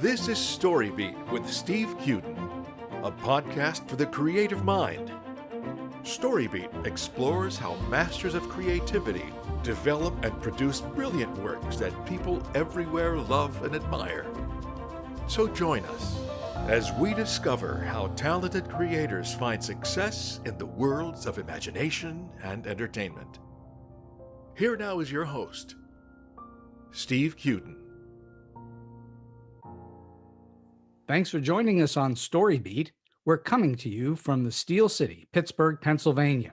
This is StoryBeat with Steve Cuden, a podcast for the creative mind. StoryBeat explores how masters of creativity develop and produce brilliant works that people everywhere love and admire. So join us as we discover how talented creators find success in the worlds of imagination and entertainment. Here now is your host, Steve Cuden. Thanks for joining us on StoryBeat. We're coming to you from the Steel City, Pittsburgh, Pennsylvania.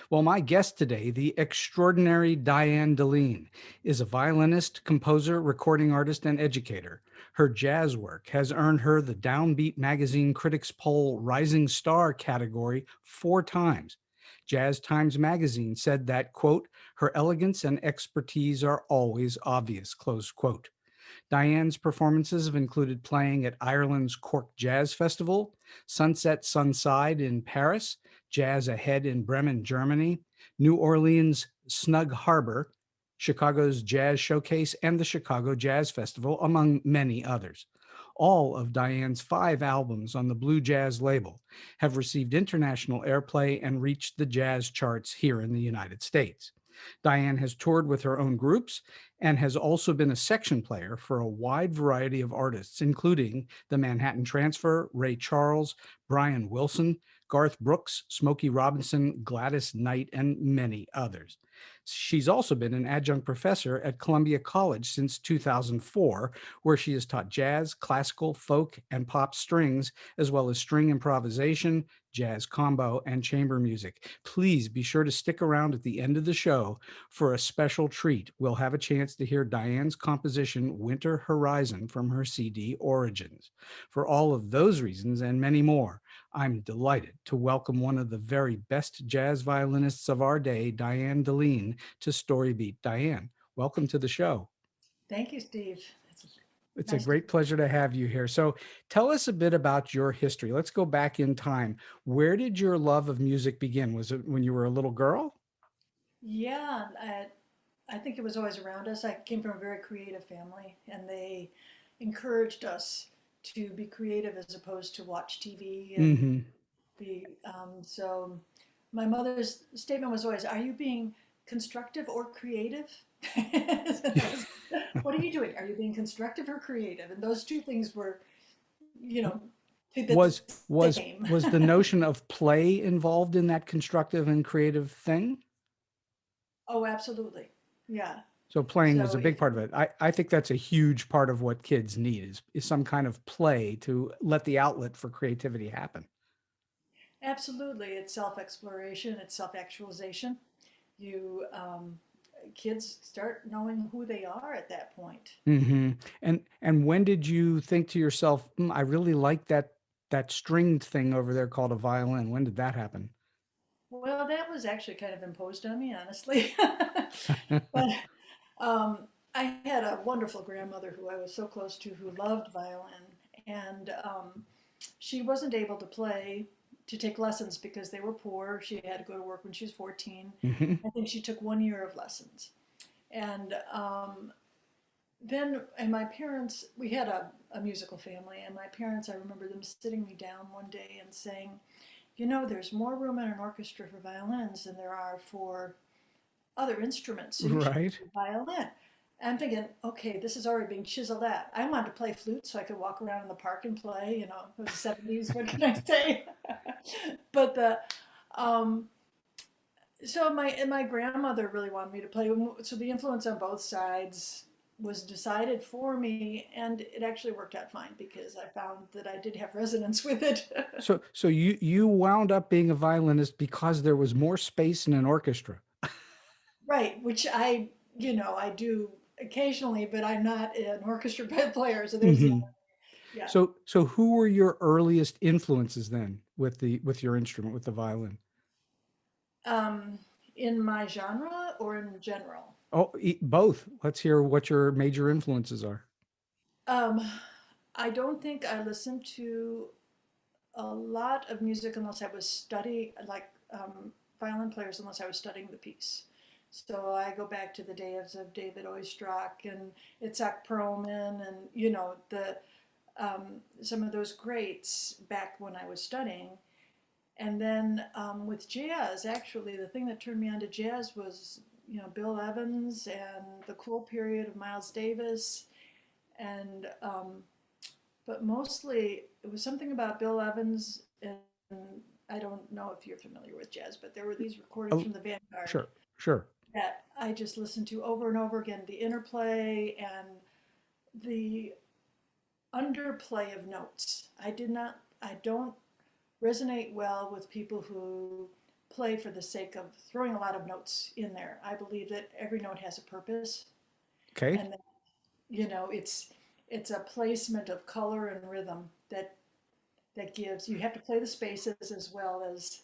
Well, my guest today, the extraordinary Diane Delin, is a violinist, composer, recording artist, and educator. Her jazz work has earned her the Downbeat Magazine Critics Poll Rising Star category 4 times. Jazz Times Magazine said that, quote, her elegance and expertise are always obvious, close quote. Diane's performances have included playing at Ireland's Cork Jazz Festival, Sunset Sunside in Paris, Jazz Ahead in Bremen, Germany, New Orleans' Snug Harbor, Chicago's Jazz Showcase, and the Chicago Jazz Festival, among many others. All of Diane's 5 albums on the Blue Jazz label have received international airplay and reached the jazz charts here in the United States. Diane has toured with her own groups and has also been a section player for a wide variety of artists, including the Manhattan Transfer, Ray Charles, Brian Wilson, Garth Brooks, Smokey Robinson, Gladys Knight, and many others. She's also been an adjunct professor at Columbia College since 2004, where she has taught jazz, classical, folk, and pop strings, as well as string improvisation, jazz combo, and chamber music. Please be sure to stick around at the end of the show for a special treat. We'll have a chance to hear Diane's composition, Winter Horizon, from her CD Origins. For all of those reasons and many more, I'm delighted to welcome one of the very best jazz violinists of our day, Diane Delin, to StoryBeat. Diane, welcome to the show. Thank you, Steve. It's a Nice great pleasure to have you here. So tell us a bit about your history. Let's go back in time. Where did your love of music begin? Was it when you were a little girl? Yeah, I think it was always around us. I came from a very creative family, and they encouraged us to be creative as opposed to watch TV and Mm-hmm. be. So my mother's statement was always, "Are you being constructive or creative?" What are you doing? Are you being constructive or creative? And those two things were, you know, the Was was same. was the notion of play involved in that constructive and creative thing? Oh, absolutely. Yeah. So playing was So a big if part of it. I think that's a huge part of what kids need is some kind of play to let the outlet for creativity happen. Absolutely, it's self-exploration, it's self-actualization. You kids start knowing who they are at that point. Hmm. And when did you think to yourself, I really like that stringed thing over there called a violin? When did that happen? Well, that was actually kind of imposed on me, honestly. But I had a wonderful grandmother who I was so close to who loved violin, and she wasn't able to play to take lessons because they were poor. She had to go to work when she was 14. Hmm. I think she took 1 year of lessons. And then, and my parents, we had a musical family, and my parents, I remember them sitting me down one day and saying, you know, there's more room in an orchestra for violins than there are for other instruments, so you should Right. do violin. I'm thinking, okay, this is already being chiseled out. I wanted to play flute so I could walk around in the park and play, you know, it was the 70s, what can I say? But um, so my grandmother really wanted me to play. So the influence on both sides was decided for me, and it actually worked out fine because I found that I did have resonance with it. So you wound up being a violinist because there was more space in an orchestra. Right, which I do occasionally, but I'm not an orchestra player, so there's the Hmm. other. Yeah. So who were your earliest influences then with your instrument, with the violin? Um, in my genre or in general? Oh, both. Let's hear what your major influences are. Um, I don't think I listened to a lot of music unless I was studying, like violin players, unless I was studying the piece. So I go back to the days of David Oistrakh and Itzhak Perlman, and the some of those greats back when I was studying. And then with jazz, actually, the thing that turned me on to jazz was, Bill Evans and the cool period of Miles Davis. And, but mostly it was something about Bill Evans. And I don't know if you're familiar with jazz, but there were these recordings Oh, from the Vanguard sure, sure. that I just listened to over and over again, the interplay and the underplay of notes. I don't resonate well with people who play for the sake of throwing a lot of notes in there. I believe that every note has a purpose, Okay. and that, it's a placement of color and rhythm that gives. You have to play the spaces as well as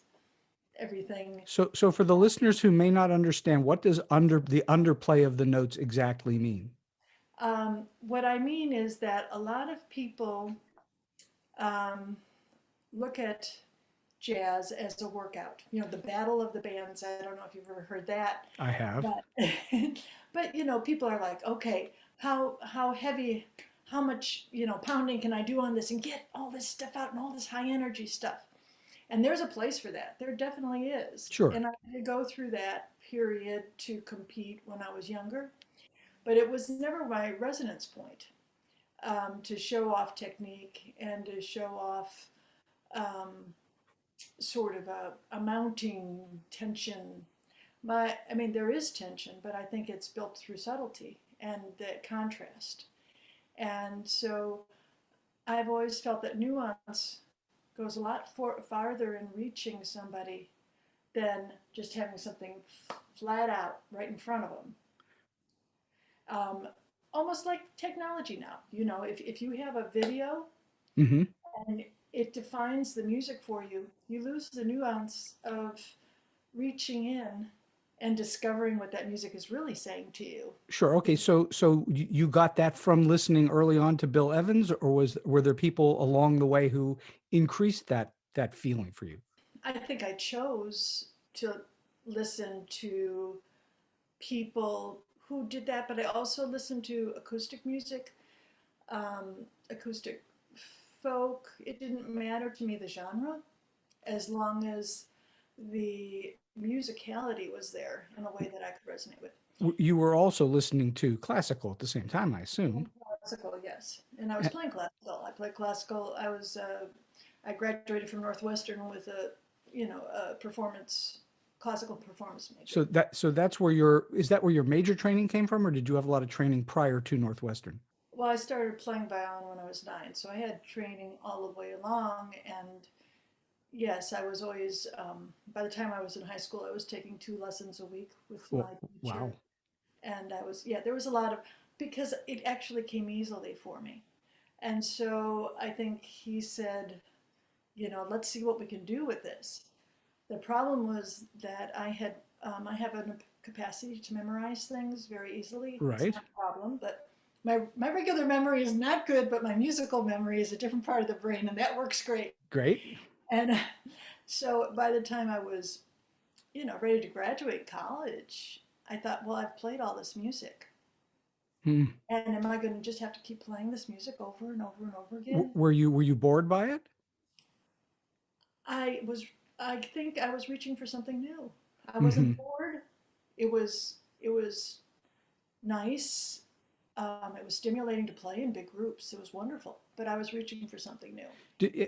everything. So for the listeners who may not understand, what does the underplay of the notes exactly mean? What I mean is that a lot of people um, look at jazz as a workout. The battle of the bands. I don't know if you've ever heard that, I have. but but people are like, okay, how heavy, how much pounding can I do on this and get all this stuff out and all this high energy stuff. And there's a place for that. There definitely is. Sure. And I had to go through that period to compete when I was younger, but it was never my resonance point, to show off technique and to show off um, sort of a mounting tension. I mean, there is tension, but I think it's built through subtlety and that contrast. And so I've always felt that nuance goes a lot farther in reaching somebody than just having something flat out right in front of them. Almost like technology now. If you have a video Mm-hmm. and it defines the music for you, you lose the nuance of reaching in and discovering what that music is really saying to you. Sure. Okay. So you got that from listening early on to Bill Evans, or were there people along the way who increased that feeling for you? I think I chose to listen to people who did that, but I also listened to acoustic music, acoustic folk. It didn't matter to me the genre as long as the musicality was there in a way that I could resonate with. You were also listening to classical at the same time, I assume. Classical, yes. And I was playing classical. I played classical. I graduated from Northwestern with a classical performance major. So that's where is that where your major training came from, or did you have a lot of training prior to Northwestern? Well, I started playing violin when I was 9, so I had training all the way along. And yes, I was always, by the time I was in high school, I was taking 2 lessons a week with my teacher. Wow. And there was a lot of, because it actually came easily for me. And so I think he said, let's see what we can do with this. The problem was that I have a capacity to memorize things very easily. Right. It's not a problem, but my regular memory is not good, but my musical memory is a different part of the brain, and that works great. Great. And so by the time I was, ready to graduate college, I thought, well, I've played all this music. Hmm. And am I going to just have to keep playing this music over and over and over again? Were you bored by it? I think I was reaching for something new. I wasn't bored. It was nice. It was stimulating to play in big groups. It was wonderful, but I was reaching for something new.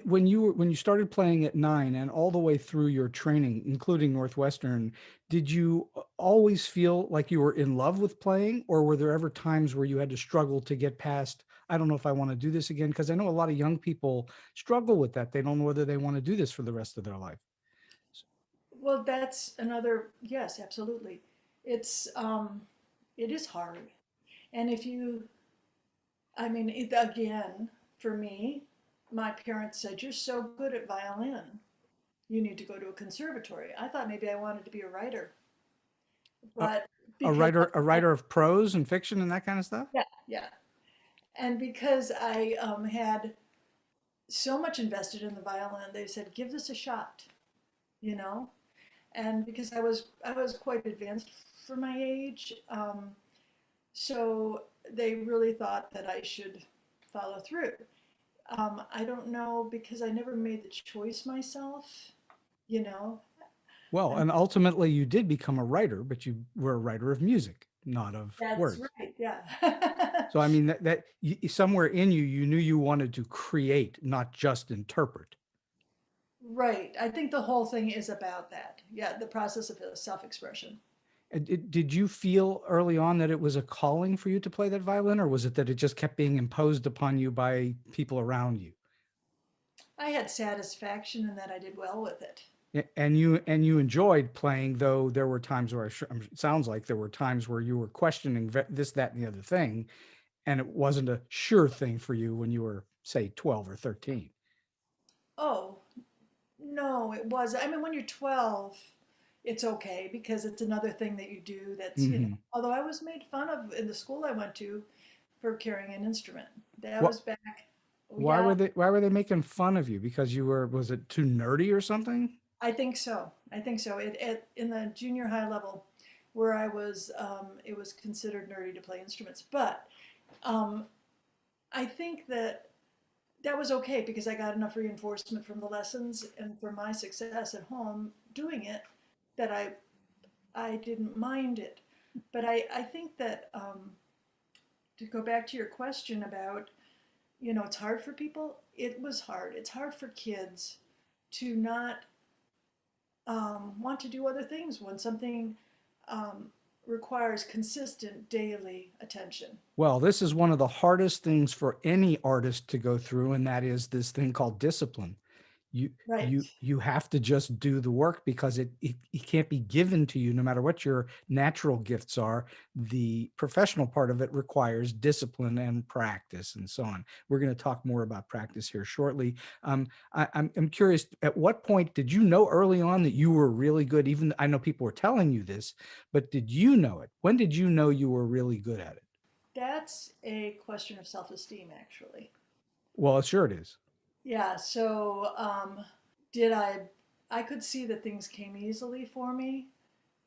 When you started playing at 9 and all the way through your training, including Northwestern, did you always feel like you were in love with playing, or were there ever times where you had to struggle to get past, I don't know if I want to do this again? Because I know a lot of young people struggle with that. They don't know whether they want to do this for the rest of their life. Well, that's another, yes, absolutely. It is hard. And again, for me, my parents said, you're so good at violin, you need to go to a conservatory. I thought maybe I wanted to be a writer. But a writer of prose and fiction and that kind of stuff? Yeah. And because I had so much invested in the violin, they said, give this a shot, And because I was quite advanced for my age, so they really thought that I should follow through. I don't know because I never made the choice myself, you know. Well, I, and ultimately you did become a writer, but you were a writer of music, not of that's words. right, yeah. So I mean somewhere in you, you knew you wanted to create, not just interpret. Right. I think the whole thing is about that. Yeah, the process of self-expression. Did you feel early on that it was a calling for you to play that violin, or was it that it just kept being imposed upon you by people around you? I had satisfaction in that I did well with it. And you enjoyed playing, though there were times where it sounds like there were times where you were questioning this, that, and the other thing, and it wasn't a sure thing for you when you were, say, 12 or 13. Oh, no, it was. I mean, when you're 12, it's okay because it's another thing that you do that's, Hmm. although I was made fun of in the school I went to for carrying an instrument. That What? was back, oh, Why yeah, were they making fun of you? Because you were, was it too nerdy or something? I think so. I think so. In the junior high level where I was, it was considered nerdy to play instruments. But um, I think that that was okay because I got enough reinforcement from the lessons and from my success at home doing it that I didn't mind it. But I think that to go back to your question about, it's hard for people. It was hard. It's hard for kids to not want to do other things when something um, requires consistent daily attention. Well, this is one of the hardest things for any artist to go through, and that is this thing called discipline. you Right. you have to just do the work because it can't be given to you no matter what your natural gifts are. The professional part of it requires discipline and practice and so on. We're going to talk more about practice here shortly. I'm curious, at what point did you know early on that you were really good? Even I know people were telling you this, but did you know it? When did you know you were really good at it? That's a question of self-esteem, actually. Well, sure it is. Yeah. So, did I could see that things came easily for me.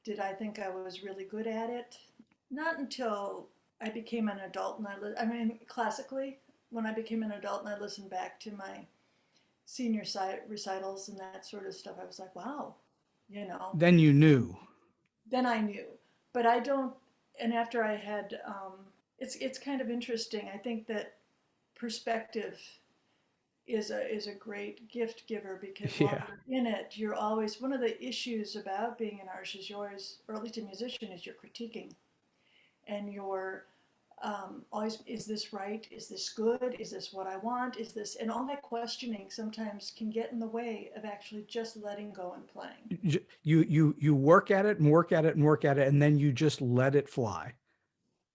Did I think I was really good at it? Not until I became an adult and I mean, classically, when I became an adult and I listened back to my senior recitals and that sort of stuff, I was like, wow, you know, Then you knew. then I knew. But I don't, and after I had, it's kind of interesting. I think that perspective is a great gift giver because while Yeah. you're in it, you're always one of the issues about being an artist is yours, or at least a musician, is you're critiquing and you're always, is this right? Is this good? Is this what I want? Is this, and all that questioning sometimes can get in the way of actually just letting go and playing. You work at it and work at it and work at it, and then you just let it fly.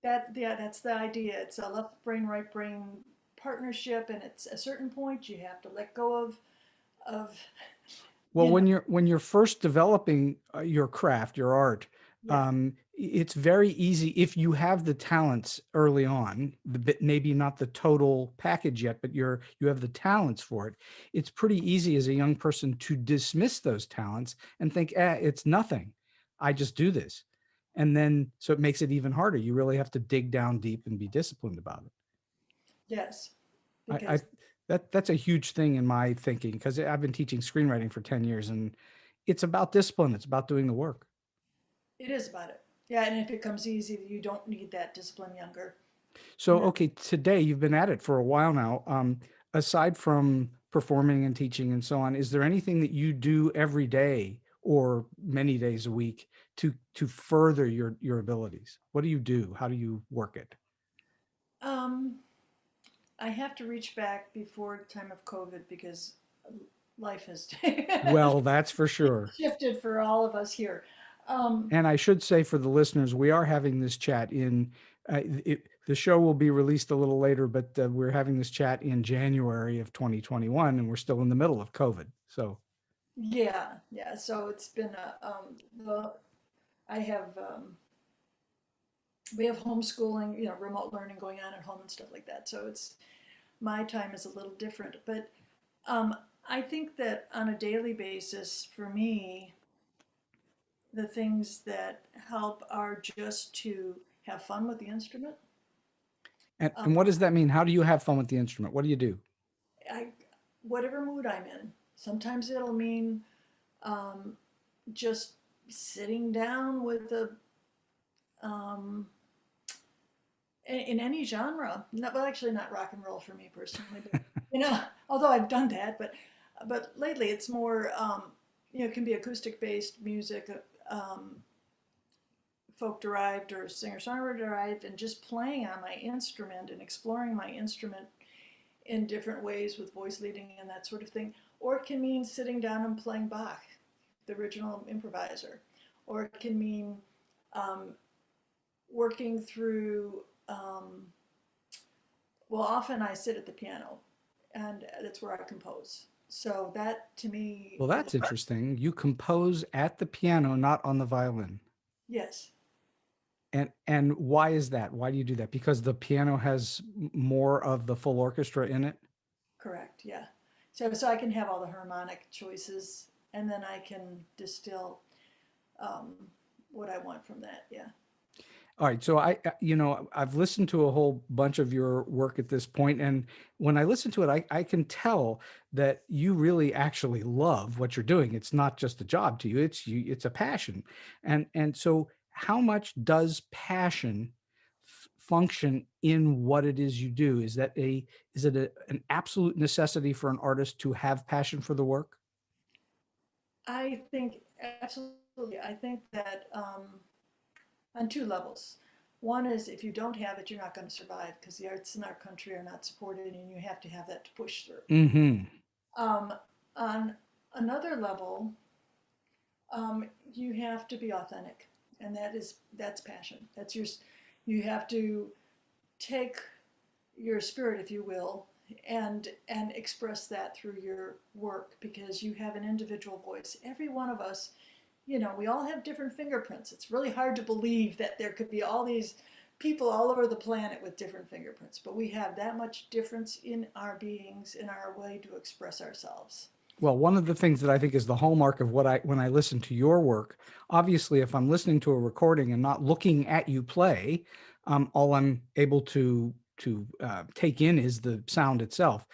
Yeah, that's the idea. It's a left brain, right brain partnership, and it's a certain point you have to let go of Well, you know, when you're first developing your craft, your art, yeah. it's very easy if you have the talents early on, maybe not the total package yet, but you have the talents for it. It's pretty easy as a young person to dismiss those talents and think, it's nothing. I just do this. And then, so it makes it even harder. You really have to dig down deep and be disciplined about it. Yes, I because that's a huge thing in my thinking because I've been teaching screenwriting for 10 years, and it's about discipline. It's about doing the work. it is about it. Yeah, and if it comes easy, you don't need that discipline younger. So, okay, today you've been at it for a while now. Aside from performing and teaching and so on, is there anything that you do every day or many days a week to further your abilities? What do you do? How do you work it? Um, I have to reach back before the time of COVID because life has Well, that's for sure. shifted for all of us here. Um, And I should say for the listeners, we are having this chat in, the show will be released a little later, but we're having this chat in January of 2021, and we're still in the middle of COVID. So, yeah, yeah. So it's been I have we have homeschooling, remote learning going on at home and stuff like that. So it's my time is a little different, but um, I think that on a daily basis, for me, the things that help are just to have fun with the instrument. and Um, what does that mean? How do you have fun with the instrument? What do you do? I whatever mood I'm in. Sometimes it'll mean just sitting down with a um, in any genre. Not, well, actually, not rock and roll for me personally, but although I've done that, but lately it's more it can be acoustic based music, folk derived or singer songwriter derived, and just playing on my instrument and exploring my instrument in different ways with voice leading and that sort of thing. Or it can mean sitting down and playing Bach, the original improviser. Or it can mean um, working through, well, often I sit at the piano, and that's where I compose. So that to me, Well, that's interesting. You compose at the piano, not on the violin. yes, And why is that? Why do you do that? Because the piano has more of the full orchestra in it? correct, yeah. So I can have all the harmonic choices, and then I can distill um, what I want from that. Yeah. All right. So I've listened to a whole bunch of your work at this point, and when I listen to it, I can tell that you really actually love what you're doing. It's not just a job to you. It's a passion. And so how much does passion function in what it is you do? Is it an absolute necessity for an artist to have passion for the work? I think absolutely. I think that on two levels. One is if you don't have it, you're not going to survive because the arts in our country are not supported, and you have to have that to push through. Mm-hmm. Um, on another level, you have to be authentic, and that's passion. You have to take your spirit, if you will, and express that through your work because you have an individual voice. Every one of us, we all have different fingerprints. It's really hard to believe that there could be all these people all over the planet with different fingerprints, but we have that much difference in our beings, in our way to express ourselves. Well, one of the things that I think is the hallmark of when I listen to your work, obviously, if I'm listening to a recording and not looking at you play, all I'm able to take in is the sound itself.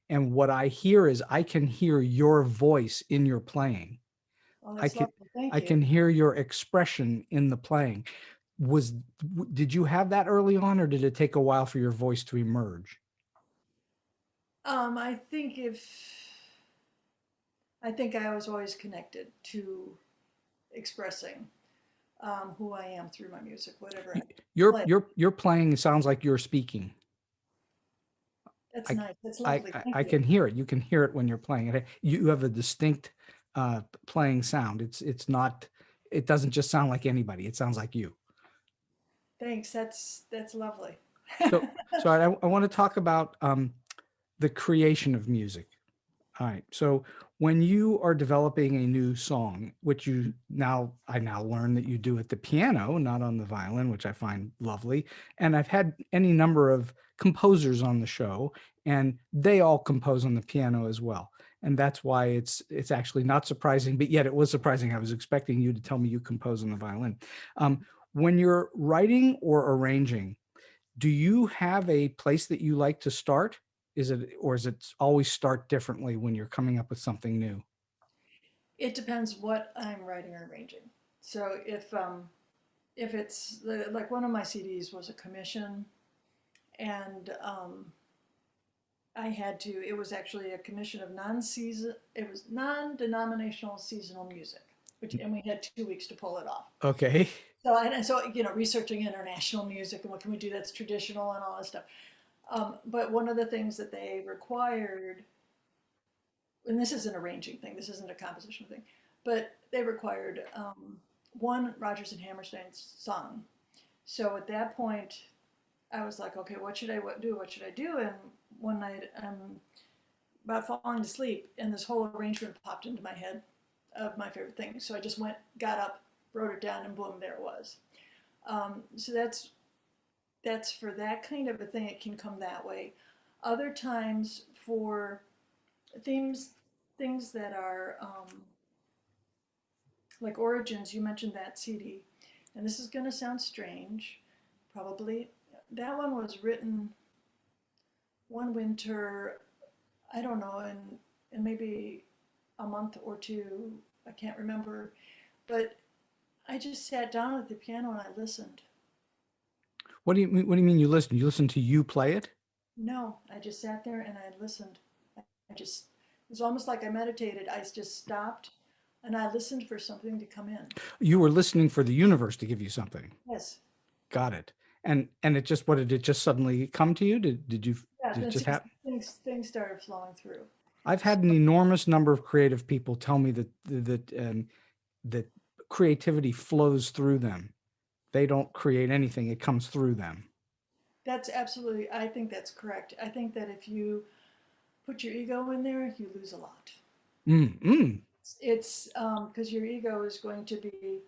And what I hear is I can hear your voice in your playing. Oh, I that's can lovely. Thank I you. can hear your expression in the playing. Did you have that early on, or did it take a while for your voice to emerge? I think I was always connected to expressing who I am through my music, whatever I play. Your playing sounds like you're speaking. That's I, nice. That's lovely. Thank I you. can hear it. You can hear it when you're playing it. You have a distinct playing sound. It's not. It doesn't just sound like anybody. It sounds like you. Thanks. That's lovely. So I want to talk about the creation of music. All right. So when you are developing a new song, which I now learn that you do at the piano, not on the violin, which I find lovely. And I've had any number of composers on the show, and they all compose on the piano as well. And that's why it's actually not surprising, but yet it was surprising. I was expecting you to tell me you compose on the violin. When you're writing or arranging, do you have a place that you like to start? Is it always start differently when you're coming up with something new? It depends what I'm writing or arranging. So if it's like one of my CDs was a commission, and I had to. It was actually a commission of non-season. It was non-denominational seasonal music, and we had 2 weeks to pull it off. Okay. So researching international music and what can we do that's traditional and all that stuff. But one of the things that they required, and this is an arranging thing, this isn't a composition thing, but they required one Rodgers and Hammerstein song. So at that point, I was like, okay, what should I do? What should I do? And one night, I'm about falling to sleep, and this whole arrangement popped into my head of my favorite thing. So I just got up, wrote it down, and boom, there it was. So that's for that kind of a thing. It can come that way. Other times for things that are like Origins. You mentioned that CD, and this is going to sound strange, probably. That one was written one winter. I don't know, in maybe a month or two, I can't remember, but I just sat down at the piano and I listened. What do you mean you listen? You listen to you play it? No, I just sat there and I listened. I just, it was almost like I meditated. I just stopped and I listened for something to come in. You were listening for the universe to give you something. Yes. Got it. And it just, what did it just suddenly come to you? Yeah, Did it then just happen? things started flowing through. I've had an enormous number of creative people tell me that creativity flows through them. They don't create anything; it comes through them. That's absolutely, I think that's correct. I think that if you put your ego in there, you lose a lot. Mm, mm. It's because your ego is going to be,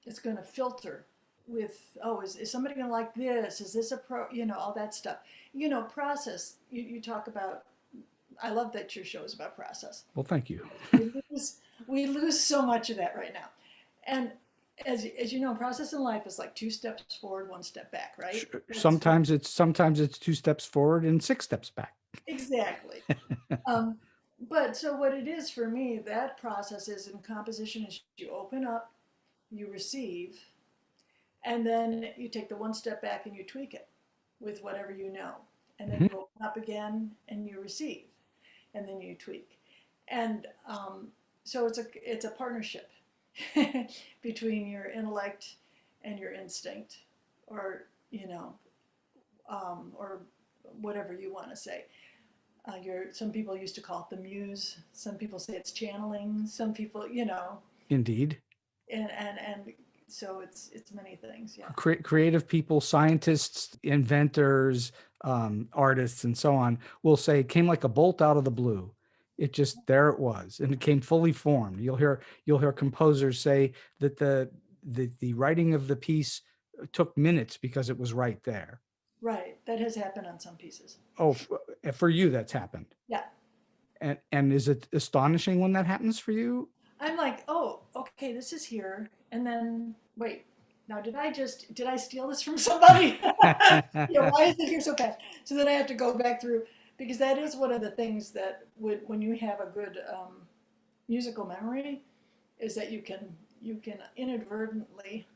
it's going to filter with, oh, is somebody going to like this? Is this a pro? You know, all that stuff. You know, process. You talk about. I love that your show is about process. Well, thank you. We lose we lose so much of that right now, and as you know, process in life is like two steps forward, one step back, right? Sometimes it's two steps forward and six steps back. Exactly. Um, but so what it is for me, that process is in composition is you open up, you receive, and then you take the one step back and you tweak it with whatever you know. And then Mhm. you open up again and you receive, and then you tweak. And so it's a partnership between your intellect and your instinct, or or whatever you want to say. Some people used to call it the muse. Some people say it's channeling. Some people, Indeed. and so it's many things. Yeah. Creative people, scientists, inventors, artists, and so on will say it came like a bolt out of the blue. It just, there it was, and it came fully formed. You'll hear composers say that the writing of the piece took minutes because it was right there. Right. That has happened on some pieces. Oh, for you, that's happened. Yeah. And is it astonishing when that happens for you? I'm like, oh, okay, this is here, and then wait. Now, did I steal this from somebody? Why is it here so fast? So then I have to go back through because that is one of the things that when you have a good musical memory, is that you can inadvertently.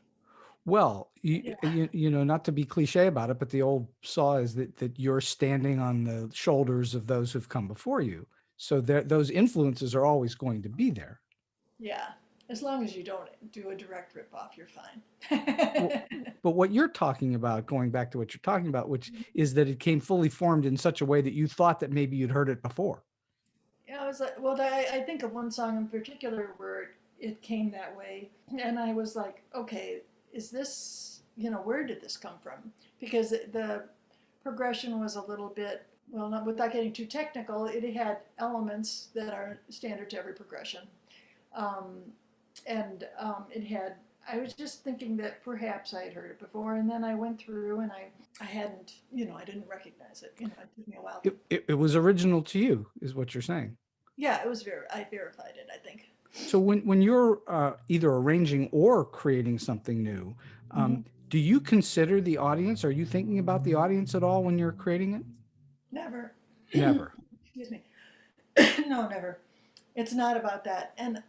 Well, Yeah. not to be cliche about it, but the old saw is that you're standing on the shoulders of those who've come before you. So those influences are always going to be there. Yeah. As long as you don't do a direct ripoff, you're fine. Well, but what you're talking about, going back to what you're talking about, which is that it came fully formed in such a way that you thought that maybe you'd heard it before. Yeah, I was like, well, I think of one song in particular where it came that way, and I was like, okay, is this, where did this come from? Because the progression was a little bit, well, not without getting too technical, it had elements that are standard to every progression, um, and it had. I was just thinking that perhaps I had heard it before, and then I went through and I hadn't, I didn't recognize it. It took me a while. It was original to you, is what you're saying. Yeah, I verified it, I think. So when you're either arranging or creating something new, Mm-hmm. do you consider the audience? Are you thinking about the audience at all when you're creating it? Never. Never. Excuse me. No, never. It's not about that. And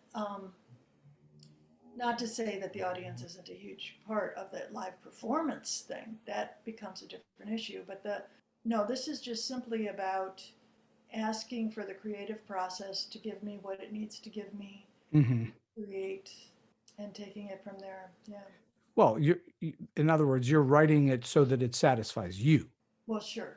not to say that the audience isn't a huge part of the live performance thing. That becomes a different issue. But no, this is just simply about asking for the creative process to give me what it needs to give me, Hmm. create, and taking it from there. Yeah. Well, in other words, you're writing it so that it satisfies you. Well, sure.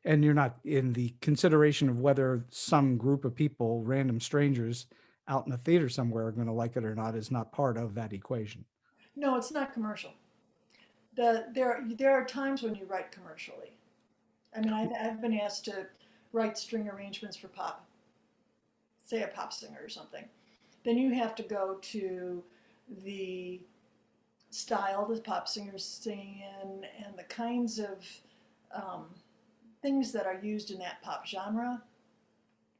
And you're not in the consideration of whether some group of people, random strangers out in a theater somewhere, are going to like it or not, is not part of that equation. No, it's not commercial. There are times when you write commercially. I mean, I've been asked to write string arrangements for pop, say a pop singer or something. Then you have to go to the style the pop singers sing in and the kinds of um, things that are used in that pop genre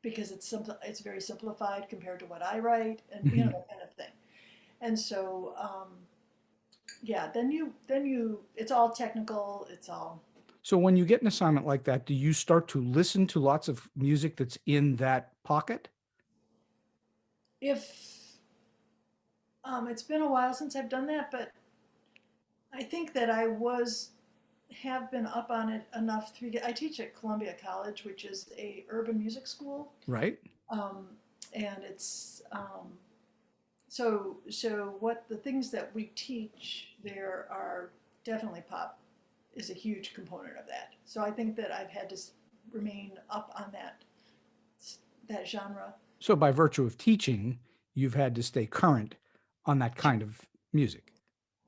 because it's very simplified compared to what I write and that kind of thing. And so yeah, then you it's all technical. It's all So when you get an assignment like that, do you start to listen to lots of music that's in that pocket? If it's been a while since I've done that, but I think that have been up on it enough I teach at Columbia College, which is a urban music school, Right. um, and it's so what the things that we teach there are definitely pop is a huge component of that. So I think that I've had to remain up on that genre. So by virtue of teaching, you've had to stay current on that kind of music.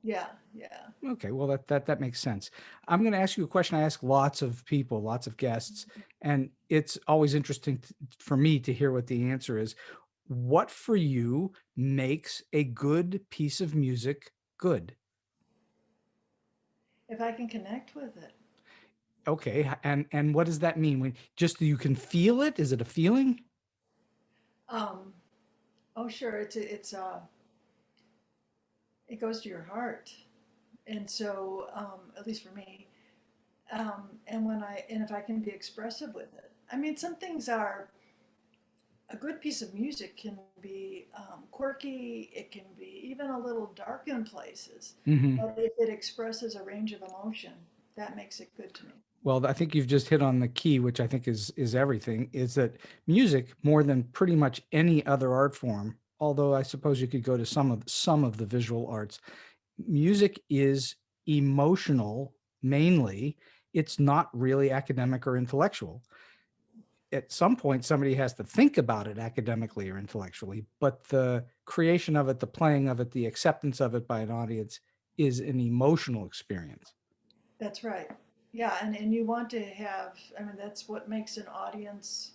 Yeah, yeah. Okay, well that makes sense. I'm going to ask you a question I ask lots of people, lots of guests, and it's always interesting for me to hear what the answer is. What for you makes a good piece of music good? If I can connect with it. Okay, and what does that mean? When just you can feel it? Is it a feeling? Um, oh, sure. It goes to your heart, and so at least for me, and if I can be expressive with it. I mean, some things are a good piece of music can be quirky. It can be even a little dark in places, Hmm. but if it expresses a range of emotion, that makes it good to me. Well, I think you've just hit on the key, which I think is everything, is that music, more than pretty much any other art form, although I suppose you could go to some of the visual arts, music is emotional mainly. It's not really academic or intellectual. At some point, somebody has to think about it academically or intellectually, but the creation of it, the playing of it, the acceptance of it by an audience is an emotional experience. That's right. Yeah, and you want to have, I mean, that's what makes an audience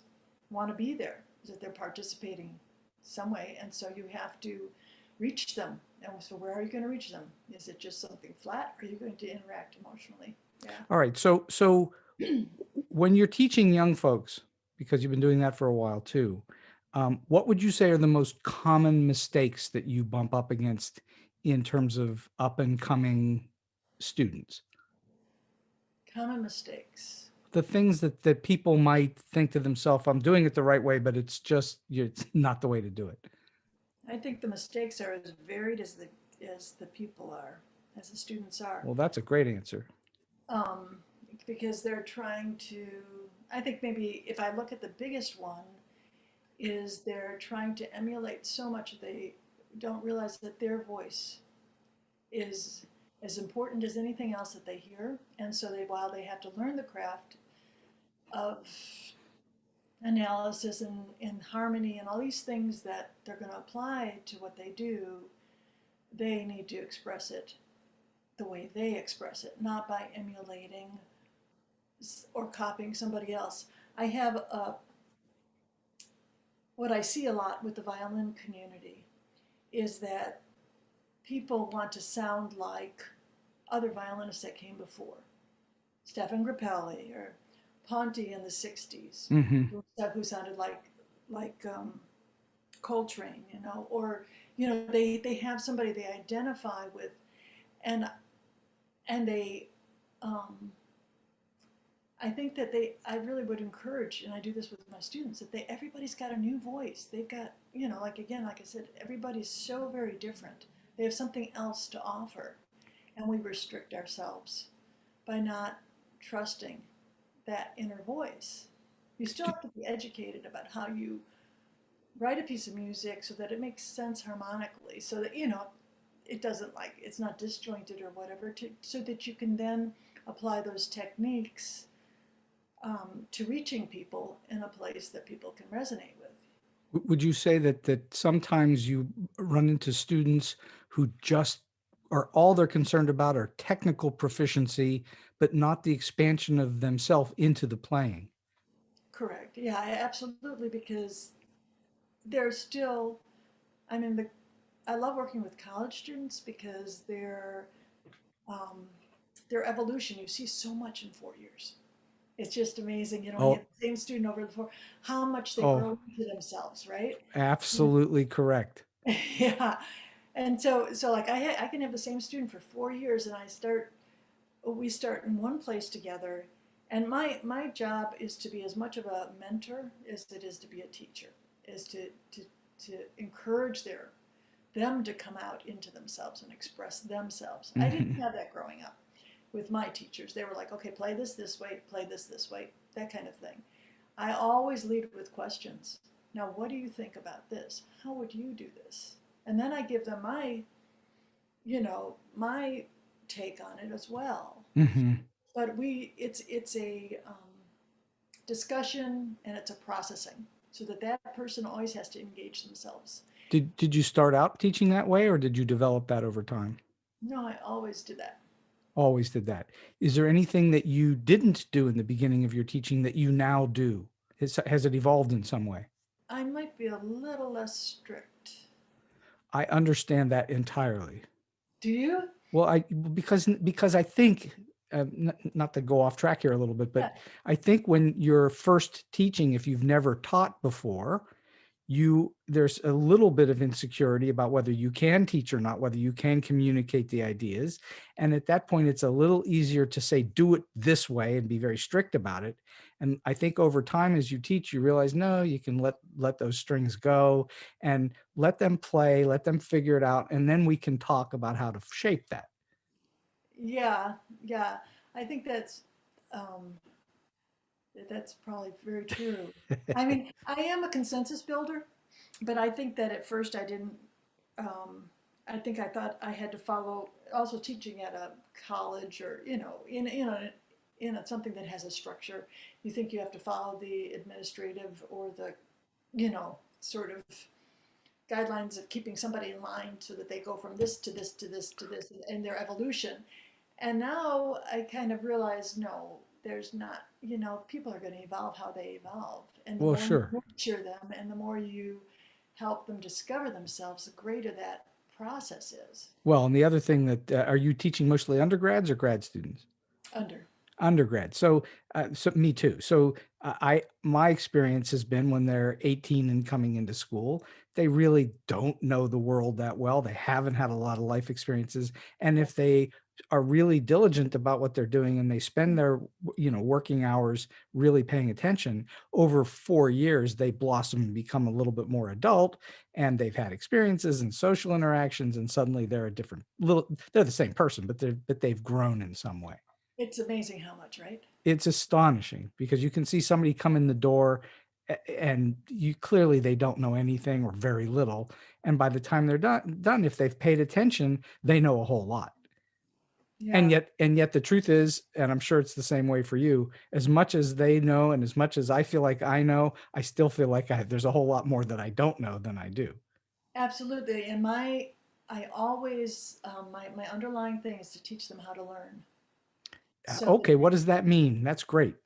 want to be there, is that they're participating some way. And so you have to reach them. And so where are you going to reach them? Is it just something flat? Or are you going to interact emotionally? Yeah. All right. So when you're teaching young folks, because you've been doing that for a while too, what would you say are the most common mistakes that you bump up against in terms of up and coming students? Common mistakes. The things that people might think to themselves, I'm doing it the right way, but it's not the way to do it. I think the mistakes are as varied as the people are, as the students are. Well, that's a great answer. Um, because they're trying to, I think maybe if I look at the biggest one, is they're trying to emulate so much that they don't realize that their voice is as important as anything else that they hear. And so while they have to learn the craft of analysis and harmony and all these things that they're going to apply to what they do, they need to express it the way they express it, not by emulating or copying somebody else. I have what I see a lot with the violin community is that people want to sound like other violinists that came before. Stefan Grappelli or Ponte in the 60s, Hmm. who sounded like Coltrane, or they have somebody they identify with, and and they um, I think that I really would encourage, and I do this with my students, that everybody's got a new voice. They've got, like again, like I said, everybody's so very different. They have something else to offer, and we restrict ourselves by not trusting that inner voice. You still have to be educated about how you write a piece of music so that it makes sense harmonically, so that it's not disjointed or whatever, so that you can then apply those techniques to reaching people in a place that people can resonate with. Would you say that sometimes you run into students who just are all they're concerned about are technical proficiency, but not the expansion of themselves into the playing? Correct. Yeah, absolutely. Because they're still, I mean, I love working with college students because um, their evolution, you see so much in 4 years. It's just amazing, when you have Oh, the same student over before, how much they oh, grow into themselves, right? absolutely correct. Yeah. And so like I can have the same student for 4 years, and I start we start in one place together. And my job is to be as much of a mentor as it is to be a teacher, is to encourage them to come out into themselves and express themselves. I didn't have that growing up with my teachers. They were like, okay, play this way, play this way, that kind of thing. I always lead with questions. Now, what do you think about this? How would you do this? And then I give them my take on it as well. Hmm. But it's a discussion and it's a processing, so that person always has to engage themselves. Did you start out teaching that way, or did you develop that over time? No, I always do that. Always did that. Is there anything that you didn't do in the beginning of your teaching that you now do? Has it evolved in some way? I might be a little less strict. I understand that entirely. Do you? Well, because I think, not to go off track here a little bit, but Yeah. I think when you're first teaching, if you've never taught before, there's a little bit of insecurity about whether you can teach or not, whether you can communicate the ideas. And at that point, it's a little easier to say, do it this way and be very strict about it. And I think over time, as you teach, you realize, no, you can let those strings go and let them play, let them figure it out. And then we can talk about how to shape that. Yeah, yeah. I think that's probably very true. I mean, I am a consensus builder, but I think that at first I didn't. I think I thought I had to follow. Also, teaching at a college or in something that has a structure, you think you have to follow the administrative or the sort of guidelines of keeping somebody in line so that they go from this to this to this to this in their evolution. And now I kind of realize, no, there's not, people are going to evolve how they evolve. And the Well, more you sure. nurture them and the more you help them discover themselves, the greater that process is. Well, and the other thing that, are you teaching mostly undergrads or grad students? Under. Undergrad. So me too. So my experience has been when they're 18 and coming into school, they really don't know the world that well. They haven't had a lot of life experiences. And if they are really diligent about what they're doing and they spend their, working hours really paying attention, over 4 years, they blossom and become a little bit more adult, and they've had experiences and social interactions, and suddenly they're the same person, but they've grown in some way. It's amazing how much, right? It's astonishing because you can see somebody come in the door and clearly they don't know anything or very little. And by the time they're done, if they've paid attention, they know a whole lot. Yeah. And yet the truth is, and I'm sure it's the same way for you, as much as they know and as much as I feel like I know, I still feel like there's a whole lot more that I don't know than I do. Absolutely. And I always, my underlying thing is to teach them how to learn. Okay, what does that mean? That's great.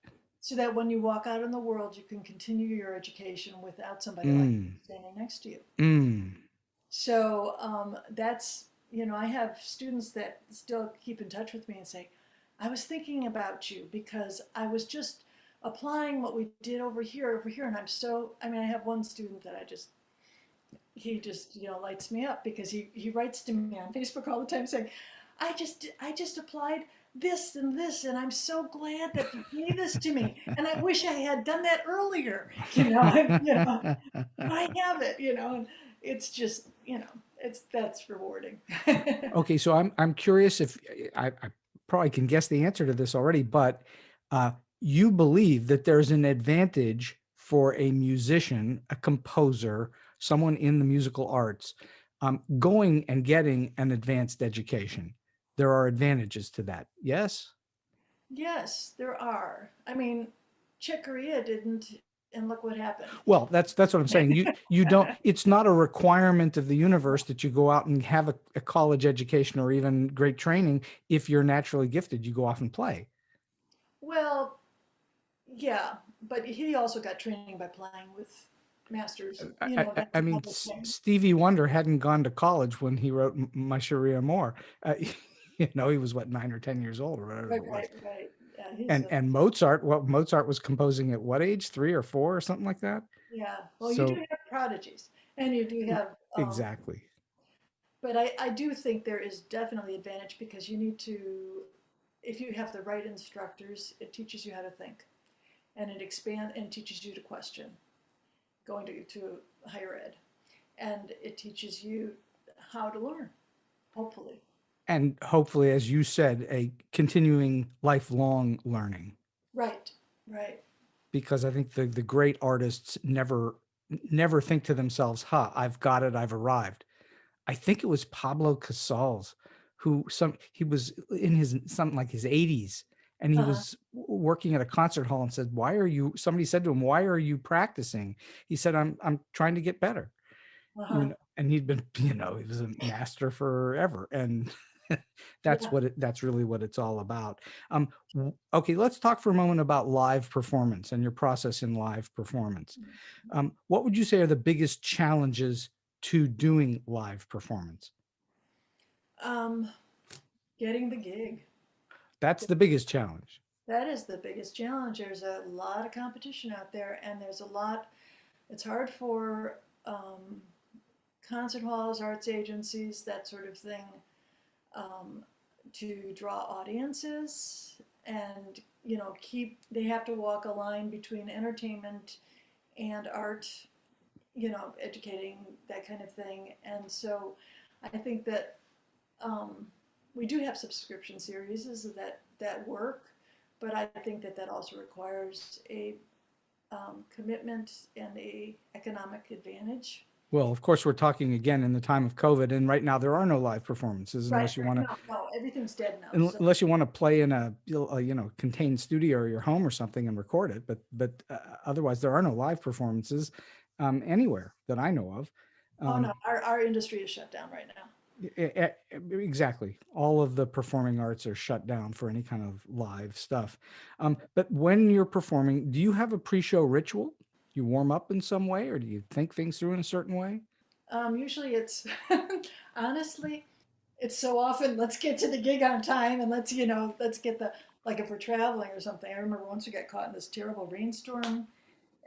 So that when you walk out in the world, you can continue your education without somebody like standing next to you. So that's, I have students that still keep in touch with me and say, I was thinking about you because I was just applying what we did over here. And I have one student that he just, lights me up because he writes to me on Facebook all the time saying, I just applied this and this, and I'm so glad that you gave this to me, and I wish I had done that earlier. But I have it, and it's just, that's rewarding. Okay, so I'm curious if I probably can guess the answer to this already, but you believe that there's an advantage for a musician, a composer, someone in the musical arts, going and getting an advanced education. There are advantages to that. Yes? Yes, there are. I mean, Chick Corea didn't, and look what happened. Well, that's what I'm saying. You don't. It's not a requirement of the universe that you go out and have a college education or even great training. If you're naturally gifted, you go off and play. Well, yeah, but he also got training by playing with masters. That's another thing. Stevie Wonder hadn't gone to college when he wrote My Cherie Amour. He was what, 9 or 10 years old or whatever it was. Right. Yeah, and Mozart, Mozart was composing at what age? 3 or 4 or something like that. yeah. Well, you do have prodigies, and you do have exactly. But I do think there is definitely advantage because you need to if you have the right instructors, it teaches you how to think, and it expands and teaches you to question, going to higher ed, and it teaches you how to learn, hopefully. And hopefully, as you said, a continuing lifelong learning. Right, right. Because I think the great artists never think to themselves, "Ha, I've got it, I've arrived." I think it was Pablo Casals who he was in his something like his 80s, and he Uh-huh, was working at a concert hall and said, "Why are you?" Somebody said to him, "Why are you practicing?" He said, "I'm trying to get better." uh-huh. And he'd been, he was a master forever, and Yeah. that's really what it's all about. Okay, let's talk for a moment about live performance and your process in live performance. What would you say are the biggest challenges to doing live performance? Um, Getting the gig. That's the biggest challenge. That is the biggest challenge. There's a lot of competition out there, and there's a lot, it's hard for concert halls, arts agencies, that sort of thing, um, to draw audiences and, they have to walk a line between entertainment and art, educating, that kind of thing. And so I think that um, we do have subscription series that work, but I think that also requires a commitment and a economic advantage. Well, of course, we're talking again in the time of COVID, and right now there are no live performances Right, unless you right. want to No, no, everything's dead now. So, unless you want to play in a contained studio or your home or something and record it. But otherwise, there are no live performances anywhere that I know of. oh no, Um, our industry is shut down right now. exactly, all of the performing arts are shut down for any kind of live stuff. But when you're performing, do you have a pre-show ritual? You warm up in some way, or do you think things through in a certain way? Usually it's honestly, it's so often let's get to the gig on time and let's get the, like if we're traveling or something. I remember once we got caught in this terrible rainstorm,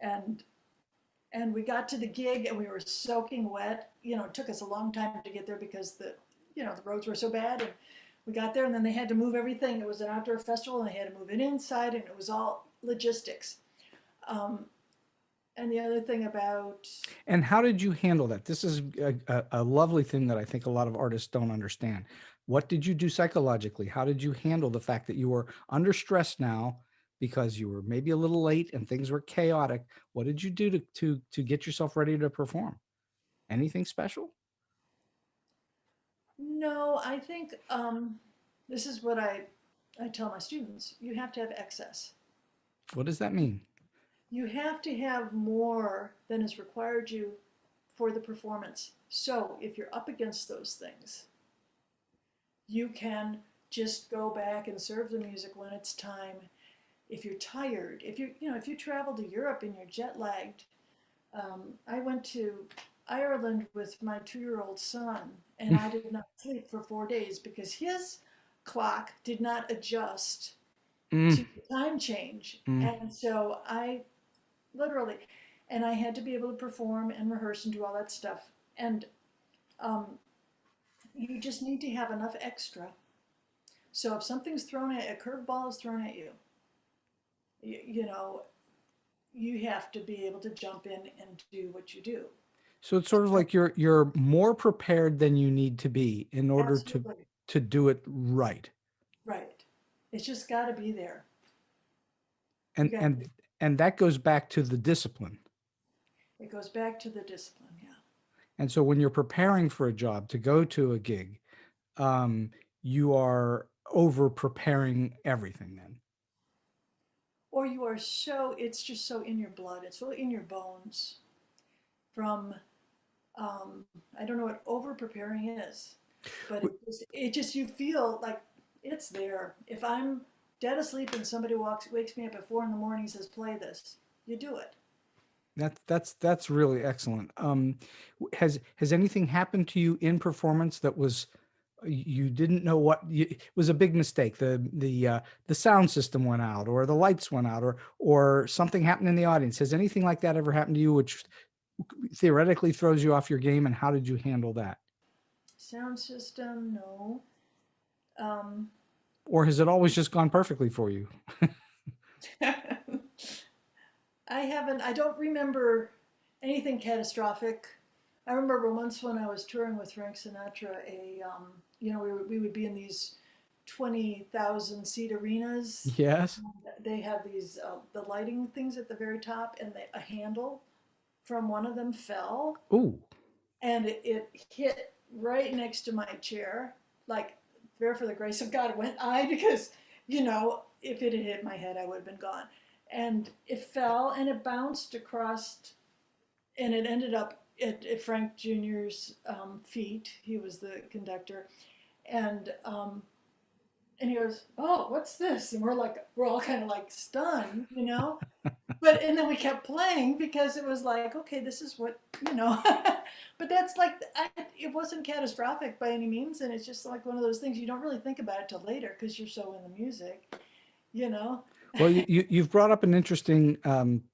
and we got to the gig and we were soaking wet. It took us a long time to get there because the roads were so bad, and we got there and then they had to move everything. It was an outdoor festival and they had to move it inside, and it was all logistics. Um, and the other thing about And how did you handle that? This is a lovely thing that I think a lot of artists don't understand. What did you do psychologically? How did you handle the fact that you were under stress now because you were maybe a little late and things were chaotic? What did you do to get yourself ready to perform? Anything special? No, I think this is what I tell my students. You have to have excess. What does that mean? You have to have more than is required you for the performance. So if you're up against those things, you can just go back and serve the music when it's time. If you're tired, if you travel to Europe and you're jet lagged, I went to Ireland with my 2-year-old son, and I did not sleep for 4 days because his clock did not adjust to Mm, time change. mm. And so I literally, and I had to be able to perform and rehearse and do all that stuff. And um, you just need to have enough extra. So if something's thrown at a curveball is thrown at you, you know, you have to be able to jump in and do what you do. So it's sort of like you're more prepared than you need to be in order Absolutely. to do it right. Right. It's just got to be there. You And got and and that goes back to the discipline. it goes back to the discipline, yeah. And so when you're preparing for a job to go to a gig, um, you are over preparing everything then. Or you are so, it's just so in your blood, it's so in your bones from, I don't know what over preparing is, but it just, you feel like it's there. If I'm dead asleep and somebody wakes me up at 4 in the morning and says, play this, you do it. That's really excellent. Has anything happened to you in performance that was you didn't know it was a big mistake? The sound system went out, or the lights went out, or something happened in the audience. Has anything like that ever happened to you, which theoretically throws you off your game? And how did you handle that? Sound system, no. Um, Or has it always just gone perfectly for you? I don't remember anything catastrophic. I remember once when I was touring with Frank Sinatra, we would be in these 20,000 seat arenas. Yes. They have these, the lighting things at the very top, and a handle from one of them fell, Ooh. and it hit right next to my chair. Like, there for the grace of God went I, because, if it had hit my head, I would have been gone. And it fell and it bounced across, and it ended up at Frank Jr.'s feet. He was the conductor. And he goes, "Oh, what's this?" And we're all kind of like stunned. And then we kept playing because it was like, okay, this is what. But that's like, it wasn't catastrophic by any means, and it's just like one of those things you don't really think about it till later because you're so in the music. Well, you've brought up an interesting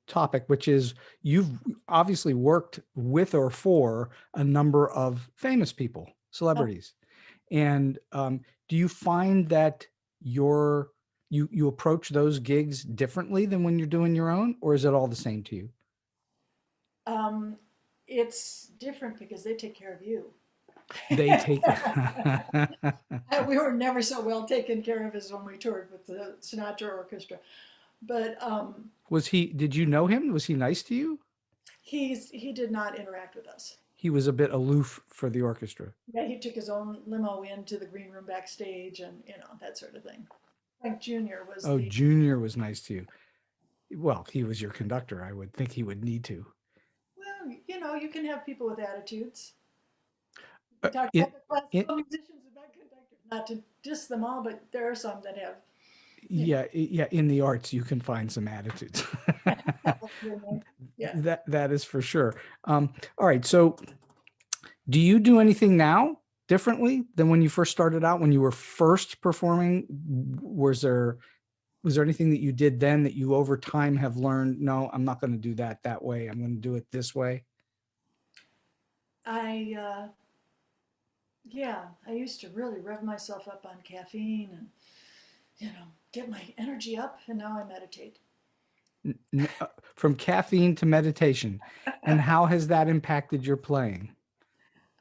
topic, which is you've obviously worked with or for a number of famous people, celebrities. And do you find that you approach those gigs differently than when you're doing your own, or is it all the same to you? Um, it's different because they take care of you. They take. We were never so well taken care of as when we toured with the Sinatra Orchestra. But Did you know him? Was he nice to you? he did not interact with us. He was a bit aloof for the orchestra. Yeah, he took his own limo into the green room backstage, and that sort of thing. Frank Jr. was Oh, Junior was nice to you. Well, he was your conductor. I would think he would need to. Well, you can have people with attitudes. Uh, We talked it, about the it, classical musicians about conductors. Not to diss them all, but there are some that have. yeah, in the arts, you can find some attitudes. Yeah. That is for sure. All right. So do you do anything now differently than when you first started out, when you were first performing? Was there anything that you did then that you over time have learned, no, I'm not going to do that way. I'm going to do it this way? I used to really rev myself up on caffeine and, get my energy up, and now I meditate. From caffeine to meditation. And how has that impacted your playing?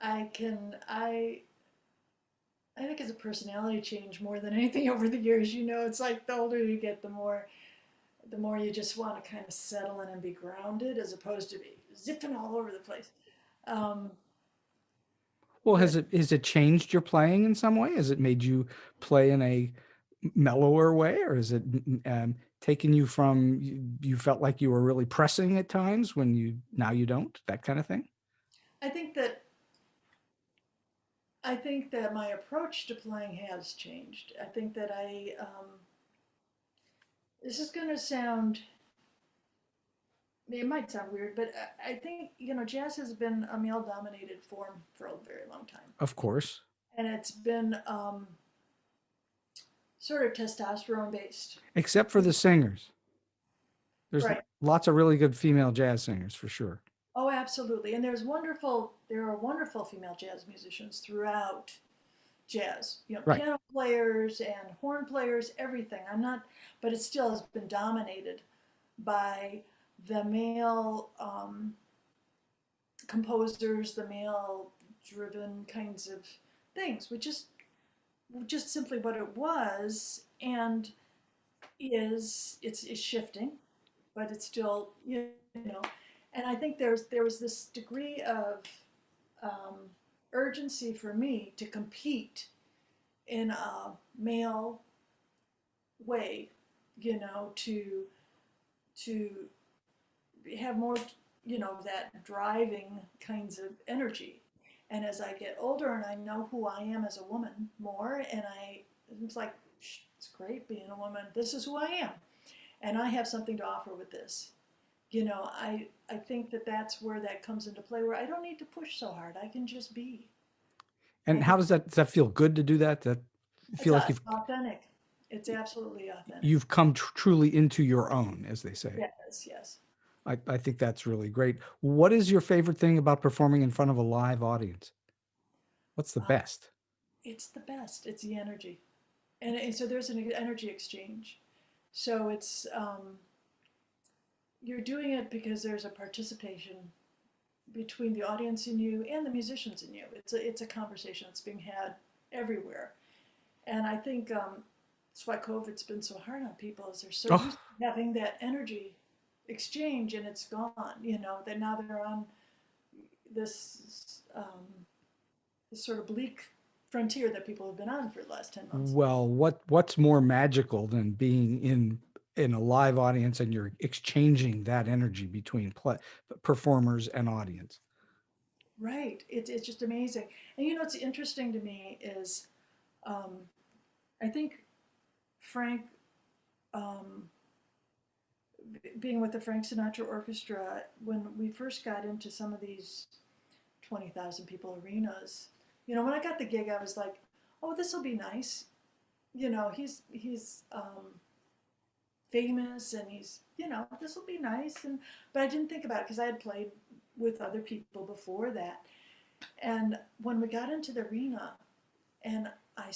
I think it's a personality change more than anything over the years. It's like the older you get, the more you just want to kind of settle in and be grounded, as opposed to be zipping all over the place. Well, has it changed your playing in some way? Has it made you play in a mellower way, or is it taken you from you felt like you were really pressing at times when now you don't, that kind of thing? I think that my approach to playing has changed. I think that this is going to sound, it might sound weird, but I think, jazz has been a male dominated form for a very long time. Of course. And it's been sort of testosterone based. Except for the singers. There's right. Lots of really good female jazz singers, for sure. Oh, absolutely. And there are wonderful female jazz musicians throughout jazz. Right. Piano players and horn players, everything. But it still has been dominated by the male composers, the male driven kinds of things, which is just simply what it was, and it's shifting, but it's still, and I think there was this degree of urgency for me to compete in a male way, to have more, that driving kinds of energy. And as I get older and I know who I am as a woman more, and it's like, it's great being a woman. This is who I am. And I have something to offer with this. I think that's where that comes into play, where I don't need to push so hard. I can just be. And how does that feel good to do that? That feel like you've authentic. It's absolutely authentic. You've come truly into your own, as they say. Yes. I think that's really great. What is your favorite thing about performing in front of a live audience? What's the best? It's the best. It's the energy. and so there's an energy exchange. So it's you're doing it because there's a participation between the audience in you and the musicians in you. It's a conversation that's being had everywhere, and I think that's why COVID's been so hard on people, is they're so Oh, used to having that energy exchange, and it's gone. You know, that now they're on this sort of bleak frontier that people have been on for the last 10 months. well, what's more magical than being in a live audience and you're exchanging that energy between performers and audience? Right. It's just amazing. And you know what's interesting to me is um, I think Frank, um, being with the Frank Sinatra Orchestra, when we first got into some of these 20,000 people arenas, you know, when I got the gig, I was like, oh, this will be nice. You know, he's famous, and he's, you know, this will be nice. And but I didn't think about it because I had played with other people before that. And when we got into the arena, and I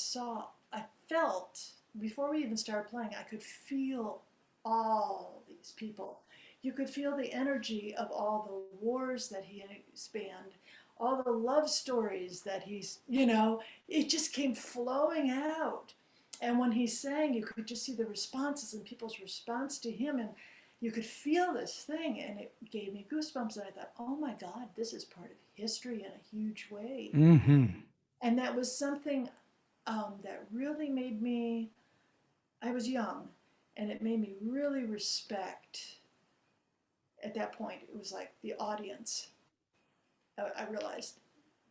felt, before we even started playing, I could feel all these people. You could feel the energy of all the wars that he spanned, all the love stories that he's, you know, it just came flowing out. And when he sang, you could just see the responses and people's response to him. And you could feel this thing, and it gave me goosebumps. And I thought, oh my God, this is part of history in a huge way. Mm-hmm. And that was something that really made me, I was young, and it made me really respect, at that point, it was like the audience. I realized